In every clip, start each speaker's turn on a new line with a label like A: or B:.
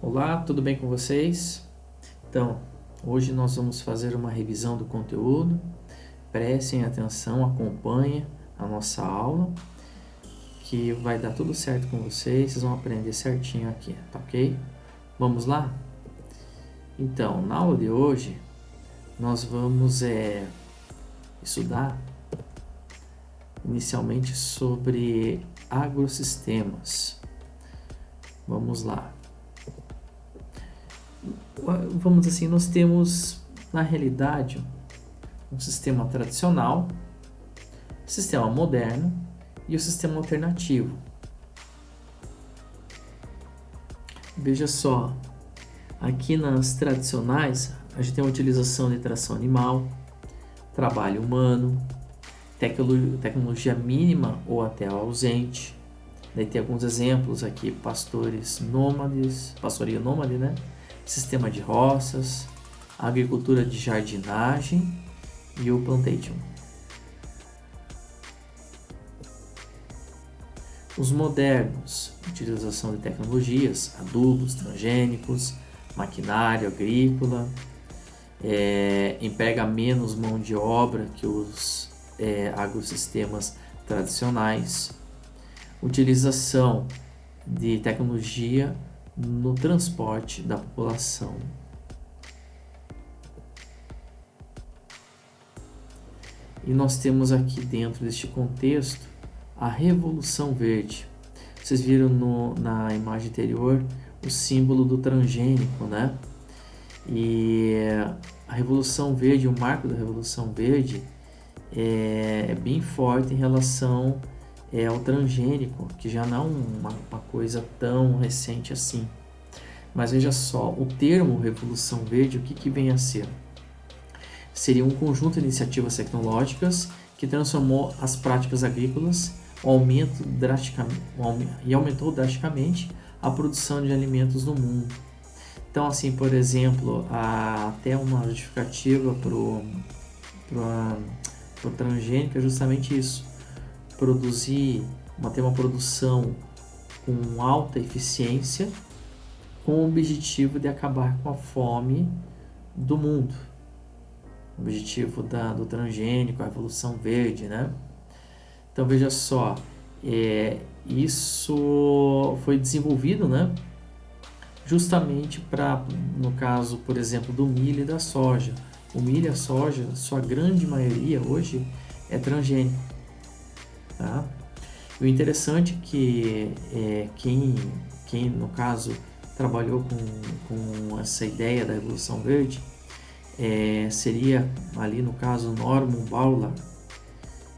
A: Olá, tudo bem com vocês? Então, hoje nós vamos fazer uma revisão do conteúdo. Prestem atenção, acompanhem a nossa aula, que vai dar tudo certo com vocês, vocês vão aprender certinho aqui, tá ok? Vamos lá? Então, na aula de hoje, nós vamos estudar inicialmente sobre agrosistemas. Vamos lá. Vamos assim, nós temos na realidade um sistema tradicional, sistema moderno e o sistema alternativo. Veja só, aqui nas tradicionais a gente tem a utilização de tração animal, trabalho humano, tecnologia mínima ou até ausente. Daí tem alguns exemplos aqui: pastores nômades, pastoreio nômade, né? Sistema de roças, agricultura de jardinagem e o plantation. Os modernos, utilização de tecnologias, adubos, transgênicos, maquinário agrícola, emprega menos mão de obra que os agrosistemas tradicionais, utilização de tecnologia no transporte da população. E nós temos aqui dentro deste contexto a Revolução Verde. Vocês viram na imagem anterior o símbolo do transgênico, né? E a Revolução Verde, o marco da Revolução Verde é bem forte em relação ao transgênico, que já não é uma coisa tão recente assim. Mas veja só, o termo Revolução Verde, o que vem a ser? Seria um conjunto de iniciativas tecnológicas que transformou as práticas agrícolas e aumentou drasticamente a produção de alimentos no mundo. Então, assim, por exemplo, até uma justificativa para o transgênico é justamente isso: ter uma produção com alta eficiência, com o objetivo de acabar com a fome do mundo. O objetivo do transgênico, a Revolução Verde, né? Então veja só, isso foi desenvolvido, né? Justamente para, no caso, por exemplo, do milho e da soja. O milho e a soja, sua grande maioria hoje é transgênico. Tá? E o interessante é que quem no caso trabalhou com essa ideia da Revolução Verde seria ali no caso Norman Borlaug.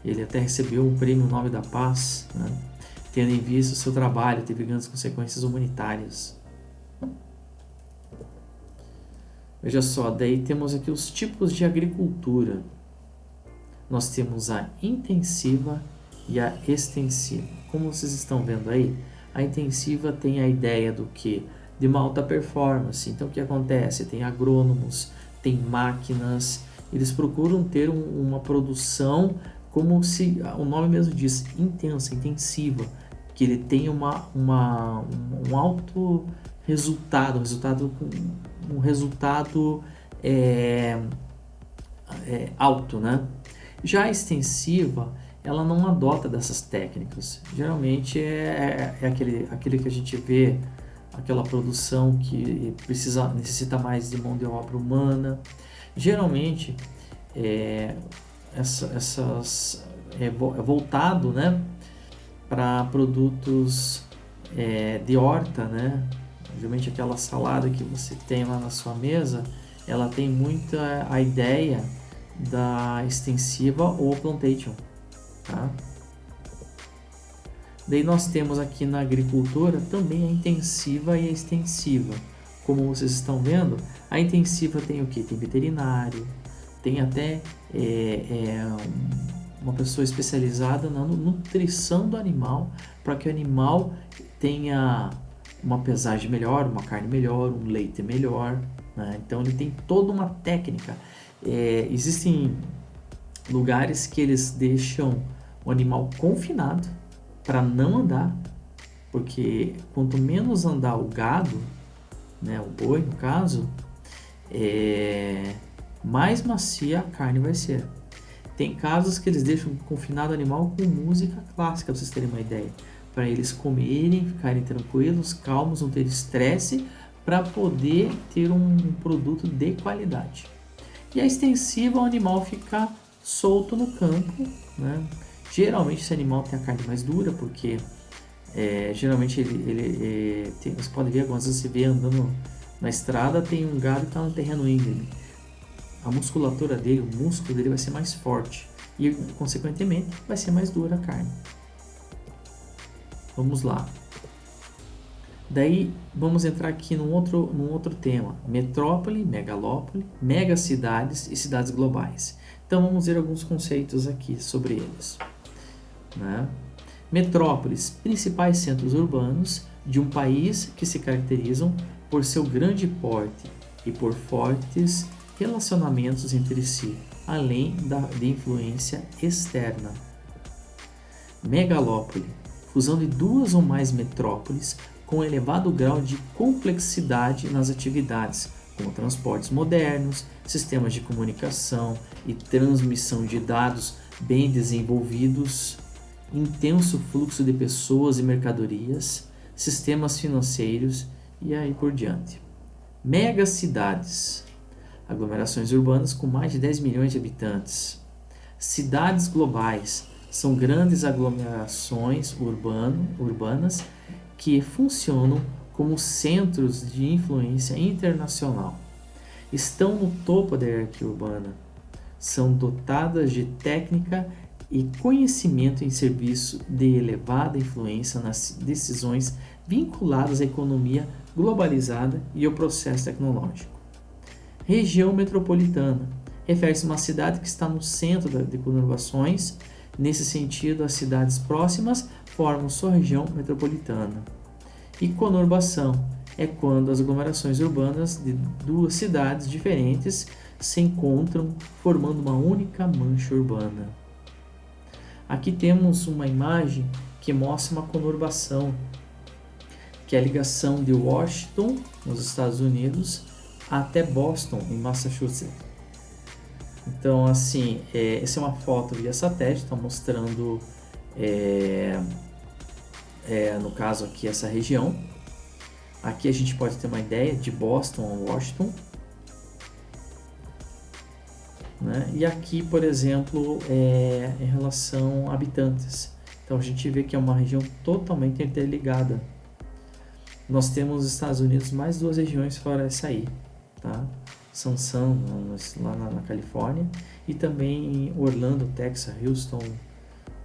A: Ele até recebeu um prêmio Nobel da Paz, né? Tendo em vista o seu trabalho teve grandes consequências humanitárias. Veja só, daí temos aqui os tipos de agricultura. Nós temos a intensiva e a extensiva. Como vocês estão vendo aí, a intensiva tem a ideia do que? De uma alta performance. Então o que acontece? Tem agrônomos, tem máquinas, eles procuram ter uma produção como se o nome mesmo diz, intensa, intensiva, que ele tenha um alto resultado, um resultado alto, né? Já a extensiva, ela não adota dessas técnicas. Geralmente aquele que a gente vê, aquela produção que necessita mais de mão de obra humana. Geralmente é voltado, né, para produtos de horta, né? Geralmente aquela salada que você tem lá na sua mesa, ela tem muita a ideia da extensiva ou plantation, tá? Daí nós temos aqui na agricultura também a intensiva e a extensiva. Como vocês estão vendo, a intensiva tem o que? Tem veterinário, tem até uma pessoa especializada na nutrição do animal, para que o animal tenha uma pesagem melhor, uma carne melhor, um leite melhor, né? Então ele tem toda uma técnica. Existem lugares que eles deixam o animal confinado para não andar, porque quanto menos andar o gado, né, o boi no caso, mais macia a carne vai ser. Tem casos que eles deixam confinado o animal com música clássica, para vocês terem uma ideia, para eles comerem, ficarem tranquilos, calmos, não ter estresse, para poder ter um produto de qualidade. E a extensiva, o animal fica solto no campo, né? Geralmente esse animal tem a carne mais dura, porque geralmente você pode ver, algumas vezes você vê andando na estrada, tem um gado que está no terreno íngreme. A musculatura dele, o músculo dele vai ser mais forte e, consequentemente, vai ser mais dura a carne. Vamos lá. Daí, vamos entrar aqui num outro tema. Metrópole, megalópole, megacidades e cidades globais. Então, vamos ver alguns conceitos aqui sobre eles. Né? Metrópoles, principais centros urbanos de um país que se caracterizam por seu grande porte e por fortes relacionamentos entre si, além de influência externa. Megalópole, fusão de duas ou mais metrópoles com elevado grau de complexidade nas atividades, como transportes modernos, sistemas de comunicação e transmissão de dados bem desenvolvidos, intenso fluxo de pessoas e mercadorias, sistemas financeiros e aí por diante. Megacidades, aglomerações urbanas com mais de 10 milhões de habitantes. Cidades globais são grandes aglomerações urbanas que funcionam como centros de influência internacional. Estão no topo da hierarquia urbana. São dotadas de técnica e conhecimento em serviço de elevada influência nas decisões vinculadas à economia globalizada e ao processo tecnológico. Região metropolitana refere-se a uma cidade que está no centro de conurbações. Nesse sentido, as cidades próximas formam sua região metropolitana. E conurbação é quando as aglomerações urbanas de duas cidades diferentes se encontram formando uma única mancha urbana. Aqui temos uma imagem que mostra uma conurbação, que é a ligação de Washington, nos Estados Unidos, até Boston, em Massachusetts. Então, assim, essa é uma foto via satélite, está mostrando, no caso aqui, essa região. Aqui a gente pode ter uma ideia de Boston a Washington. Né? E aqui, por exemplo, em relação a habitantes. Então, a gente vê que é uma região totalmente interligada. Nós temos nos Estados Unidos mais duas regiões fora essa aí. Tá? São lá na Califórnia, e também em Orlando, Texas, Houston,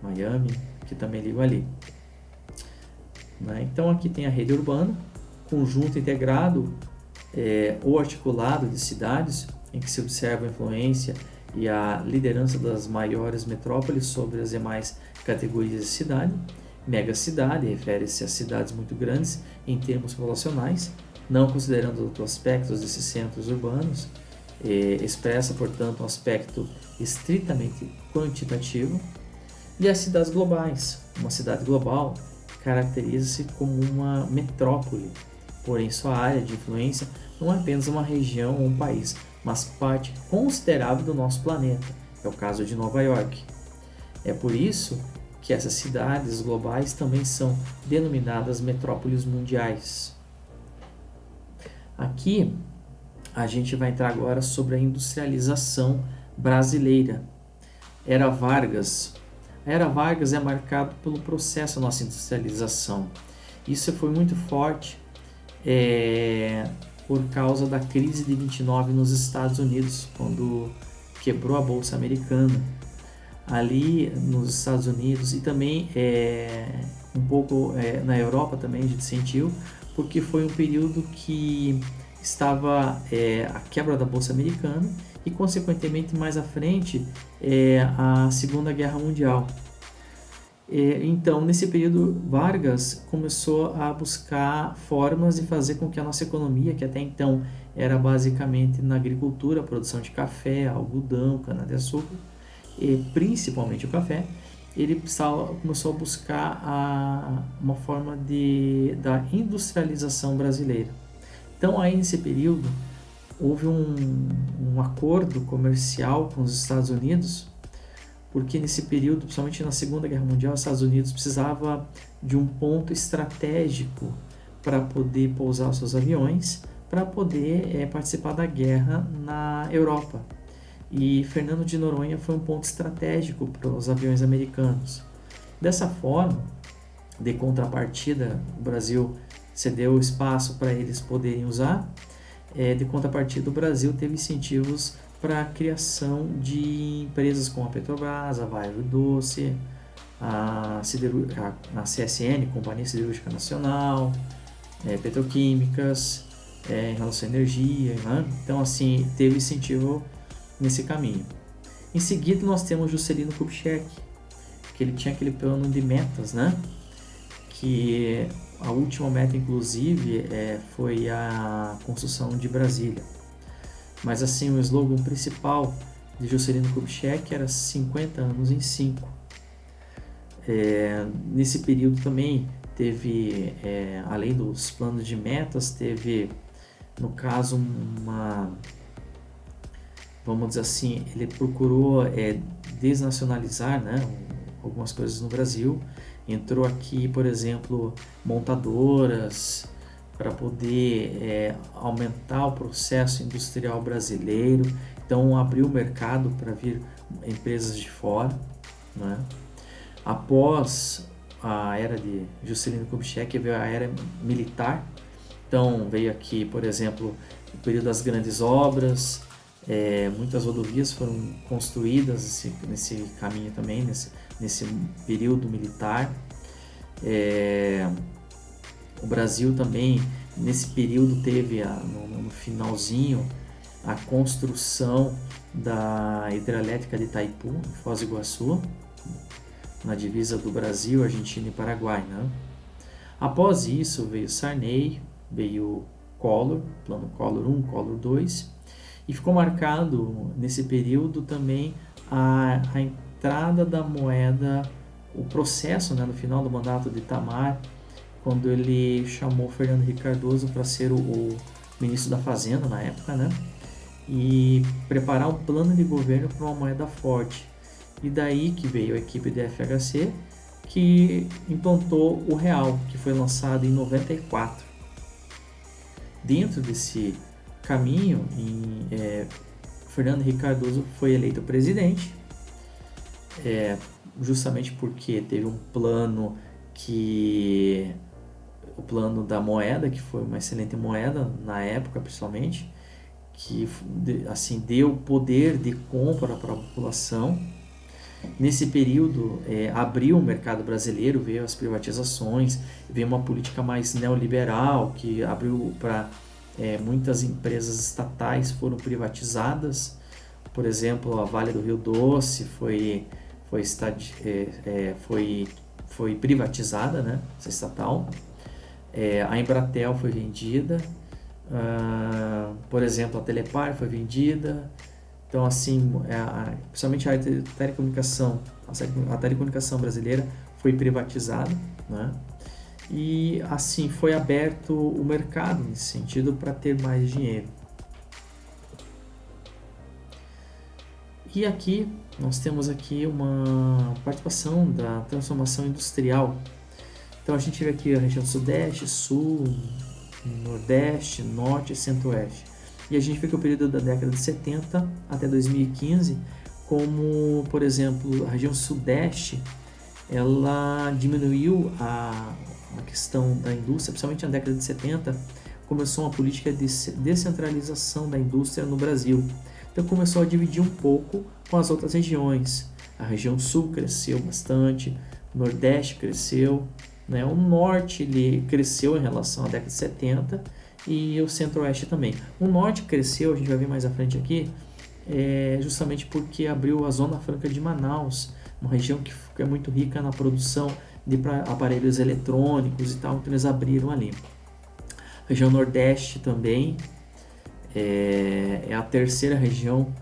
A: Miami, que também ligam ali. Né? Então aqui tem a rede urbana, conjunto integrado ou articulado de cidades, em que se observa a influência e a liderança das maiores metrópoles sobre as demais categorias de cidade. Megacidade refere-se a cidades muito grandes em termos populacionais, não considerando outros aspectos desses centros urbanos, expressa, portanto, um aspecto estritamente quantitativo. E as cidades globais. Uma cidade global caracteriza-se como uma metrópole, porém sua área de influência não é apenas uma região ou um país, mas parte considerável do nosso planeta. É o caso de Nova York. É por isso que essas cidades globais também são denominadas metrópoles mundiais. Aqui a gente vai entrar agora sobre a industrialização brasileira. Era Vargas. A Era Vargas é marcada pelo processo da nossa industrialização. Isso foi muito forte por causa da crise de 29 nos Estados Unidos, quando quebrou a Bolsa Americana. Ali nos Estados Unidos e também um pouco na Europa também a gente sentiu, porque foi um período que estava a quebra da Bolsa Americana e, consequentemente, mais à frente, a Segunda Guerra Mundial. Então, nesse período, Vargas começou a buscar formas de fazer com que a nossa economia, que até então era basicamente na agricultura, produção de café, algodão, cana-de-açúcar, e principalmente o café, ele começou a buscar uma forma da industrialização brasileira. Então, aí nesse período, houve um acordo comercial com os Estados Unidos, porque nesse período, principalmente na Segunda Guerra Mundial, os Estados Unidos precisava de um ponto estratégico para poder pousar os seus aviões, para poder participar da guerra na Europa. E Fernando de Noronha foi um ponto estratégico para os aviões americanos. Dessa forma, de contrapartida, o Brasil cedeu espaço para eles poderem usar. De contrapartida, o Brasil teve incentivos para a criação de empresas como a Petrobras, a Vale do Doce, a CSN, Companhia Siderúrgica Nacional, petroquímicas, em relação à energia, né? Então, assim, teve incentivo nesse caminho. Em seguida, nós temos Juscelino Kubitschek, que ele tinha aquele plano de metas, né? Que a última meta, inclusive, foi a construção de Brasília. Mas, assim, o slogan principal de Juscelino Kubitschek era 50 anos em 5. Nesse período também teve, além dos planos de metas, teve, no caso, vamos dizer assim, ele procurou desnacionalizar, né, algumas coisas no Brasil. Entrou aqui, por exemplo, montadoras, para poder aumentar o processo industrial brasileiro. Então, abriu o mercado para vir empresas de fora, né? Após a era de Juscelino Kubitschek, veio a era militar. Então, veio aqui, por exemplo, o período das grandes obras. Muitas rodovias foram construídas nesse caminho também, nesse período militar. O Brasil também, nesse período, teve no finalzinho a construção da hidrelétrica de Itaipu, em Foz do Iguaçu, na divisa do Brasil, Argentina e Paraguai, né? Após isso veio Sarney, veio Collor, plano Collor 1, Collor 2, e ficou marcado nesse período também a entrada da moeda, o processo, né, no final do mandato de Itamar, quando ele chamou Fernando Henrique Cardoso para ser o ministro da Fazenda na época, né, e preparar um plano de governo para uma moeda forte. E daí que veio a equipe do FHC, que implantou o real, que foi lançado em 94. Dentro desse caminho, Fernando Henrique Cardoso foi eleito presidente, justamente porque teve um plano o plano da moeda, que foi uma excelente moeda na época, principalmente, que assim deu poder de compra para a população. Nesse período, abriu o mercado brasileiro, veio as privatizações, veio uma política mais neoliberal, que abriu para muitas empresas estatais foram privatizadas. Por exemplo, a Vale do Rio Doce foi privatizada, né, essa estatal. A Embratel foi vendida. Por exemplo, a Telepar foi vendida. Então, assim, principalmente a telecomunicação brasileira foi privatizada, né? E assim foi aberto o mercado nesse sentido para ter mais dinheiro. E aqui nós temos aqui uma participação da transformação industrial. Então a gente vê aqui a região sudeste, sul, nordeste, norte e centro-oeste. E a gente vê que o período da década de 70 até 2015, como, por exemplo, a região sudeste, ela diminuiu a questão da indústria, principalmente na década de 70, começou uma política de descentralização da indústria no Brasil. Então começou a dividir um pouco com as outras regiões. A região sul cresceu bastante, o nordeste cresceu, né? O norte ele cresceu em relação à década de 70 e o centro-oeste também. O norte cresceu, a gente vai ver mais à frente aqui, justamente porque abriu a Zona Franca de Manaus, uma região que é muito rica na produção de aparelhos eletrônicos e tal, então eles abriram ali. A região nordeste também é a terceira região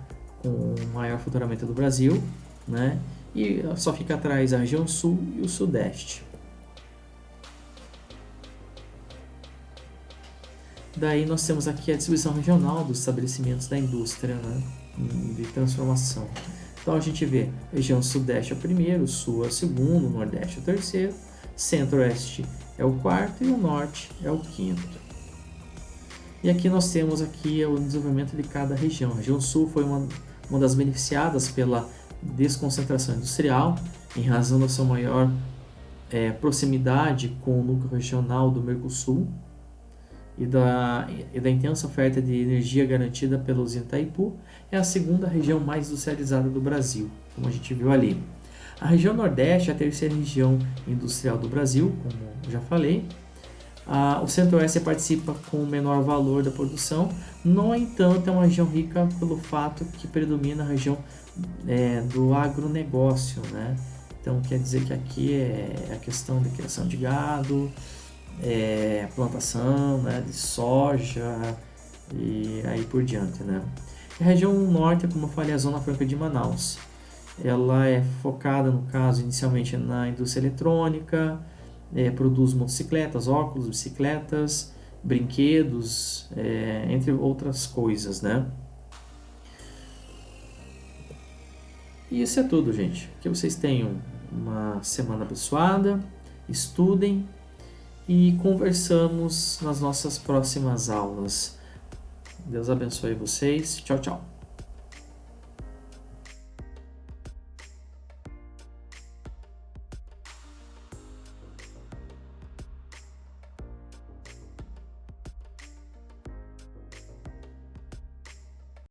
A: com maior faturamento do Brasil, né? E só fica atrás a região sul e o sudeste. Daí nós temos aqui a distribuição regional dos estabelecimentos da indústria, né, de transformação. Então a gente vê região sudeste é o primeiro, sul é o segundo, nordeste é o terceiro, centro-oeste é o quarto e o norte é o quinto. E aqui nós temos aqui o desenvolvimento de cada região. A região sul foi uma das beneficiadas pela desconcentração industrial, em razão da sua maior proximidade com o núcleo regional do Mercosul e da intensa oferta de energia garantida pela usina Itaipu. É a segunda região mais industrializada do Brasil, como a gente viu ali. A região Nordeste é a terceira região industrial do Brasil, como eu já falei. O Centro-Oeste participa com o menor valor da produção, no entanto é uma região rica pelo fato que predomina a região do agronegócio, né? Então quer dizer que aqui é a questão de criação de gado, plantação, né, de soja e aí por diante, né? A região norte, como eu falei, a Zona Franca de Manaus. Ela é focada, no caso, inicialmente na indústria eletrônica, produz motocicletas, óculos, bicicletas, brinquedos, entre outras coisas, né? E isso é tudo, gente. Que vocês tenham uma semana abençoada, estudem e conversamos nas nossas próximas aulas. Deus abençoe vocês. Tchau, tchau.